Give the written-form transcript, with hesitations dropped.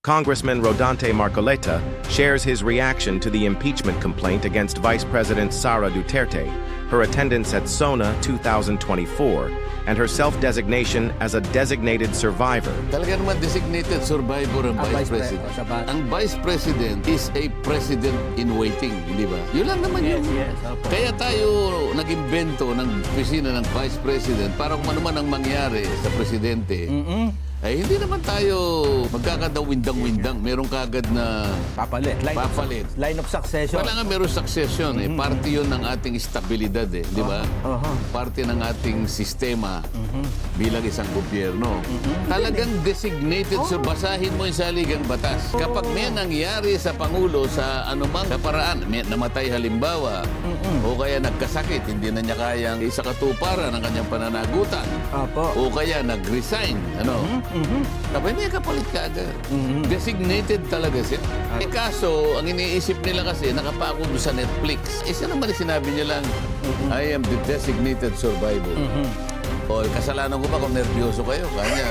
Congressman Rodante Marcoleta shares his reaction to the impeachment complaint against Vice President Sara Duterte, her attendance at SONA 2024, and her self-designation as a designated survivor. Talaga naman designated survivor ang Vice President. Ang Vice President is a president in waiting, di ba? Yun lang naman yun. Opo. Kaya tayo nag-imbento ng opisina ng Vice President para kung ano man ang mangyari sa Presidente, ay hindi naman tayo magkakadawindang-windang. Meron kagad na Papalit. Line of succession. wala nga meron succession eh. Parte yun ng ating estabilidad eh, di ba? Parte ng ating sistema bilang isang gobyerno. Talagang designated, so basahin mo yung saligang batas. Kapag may nangyari sa Pangulo sa anumang kaparaan, may namatay halimbawa, o kaya nagkasakit, hindi na niya kayang isakatuparan ng kanyang pananagutan, Opo. o kaya nag-resign, ano? Kapag may kapalit ka agad. Designated talaga siya. Eh kaso, ang iniisip nila kasi, nakapako doon sa Netflix. Isa naman sinabi niya lang, I am the designated survivor. O, kasalanan ko ba kung nervyoso kayo? Kanya.